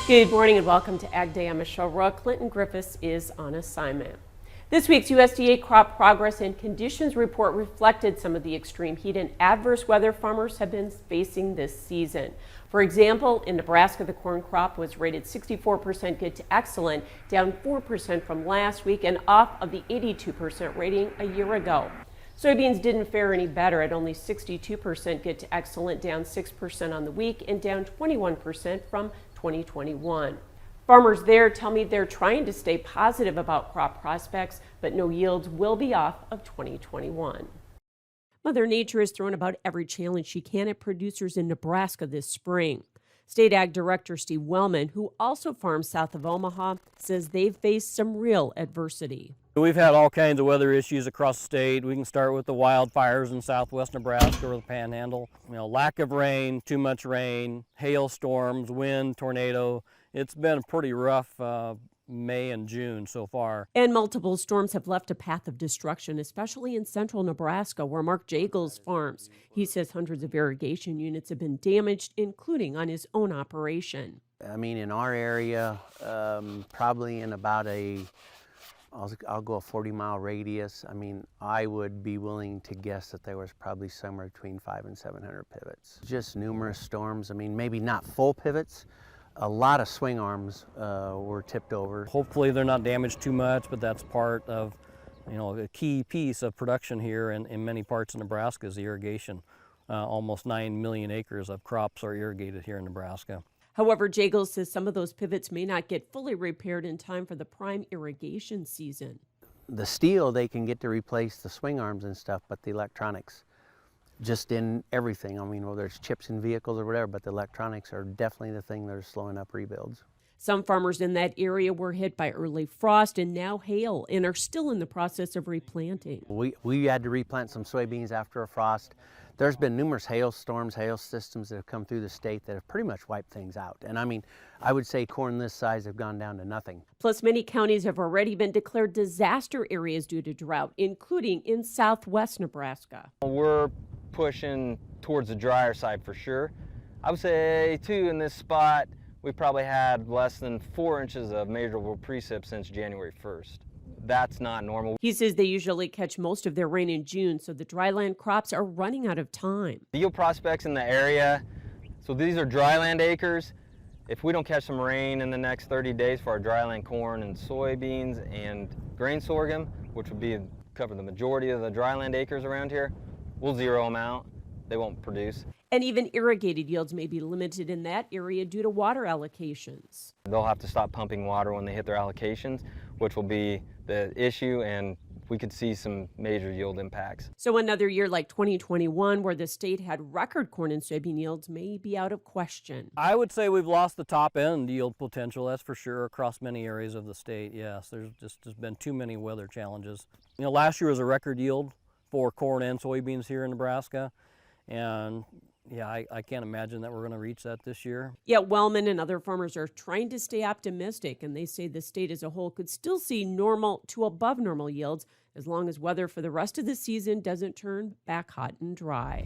Good morning and welcome to Ag Day. I'm Michelle Roy. Clinton Griffiths is on assignment. This week's USDA crop progress and conditions report reflected some of the extreme heat and adverse weather farmers have been facing this season. For example, in Nebraska, the corn crop was rated 64% good to excellent, down 4% from last week and off of the 82% rating a year ago. Soybeans didn't fare any better at only 62% good to excellent, down 6% on the week and down 21% from 2021. Farmers there tell me they're trying to stay positive about crop prospects, but no yields will be off of 2021. Mother Nature has thrown about every challenge she can at producers in Nebraska this spring. State Ag Director Steve Wellman, who also farms south of Omaha, says they've faced some real adversity. We've had all kinds of weather issues across the state. We can start with the wildfires in southwest Nebraska or the Panhandle. Lack of rain, too much rain, hailstorms, wind, tornado. It's been a pretty rough May and June so far. And multiple storms have left a path of destruction, especially in central Nebraska, where Mark Jagels farms. He says hundreds of irrigation units have been damaged, including on his own operation. In our area, probably in about I'll go a 40-mile radius. I would be willing to guess that there was probably somewhere between 500 and 700 pivots. Just numerous storms. Maybe not full pivots. A lot of swing arms were tipped over. Hopefully they're not damaged too much, but that's part of, a key piece of production here in many parts of Nebraska is the irrigation. Almost 9 million acres of crops are irrigated here in Nebraska. However, Jagels says some of those pivots may not get fully repaired in time for the prime irrigation season. The steel they can get to replace the swing arms and stuff, but the electronics, just in everything. Whether it's chips in vehicles or whatever, but the electronics are definitely the thing that are slowing up rebuilds. Some farmers in that area were hit by early frost and now hail and are still in the process of replanting. We had to replant some soybeans after a frost. There's been numerous hailstorms, hail systems that have come through the state that have pretty much wiped things out. And I would say corn this size have gone down to nothing. Plus, many counties have already been declared disaster areas due to drought, including in southwest Nebraska. We're pushing towards the drier side for sure. I would say too, in this spot, we probably had less than 4 inches of measurable precip since January 1st. That's not normal. He says they usually catch most of their rain in June, so the dryland crops are running out of time. The yield prospects in the area, so these are dryland acres. If we don't catch some rain in the next 30 days for our dryland corn and soybeans and grain sorghum, which would cover the majority of the dryland acres around here, we'll zero them out. They won't produce. And even irrigated yields may be limited in that area due to water allocations. They'll have to stop pumping water when they hit their allocations, which will be the issue, and we could see some major yield impacts. So another year like 2021, where the state had record corn and soybean yields, may be out of question. I would say we've lost the top end yield potential, that's for sure, across many areas of the state. Yes, there's been too many weather challenges. Last year was a record yield for corn and soybeans here in Nebraska, and yeah, I can't imagine that we're going to reach that this year. Yet Wellman and other farmers are trying to stay optimistic, and they say the state as a whole could still see normal to above normal yields as long as weather for the rest of the season doesn't turn back hot and dry.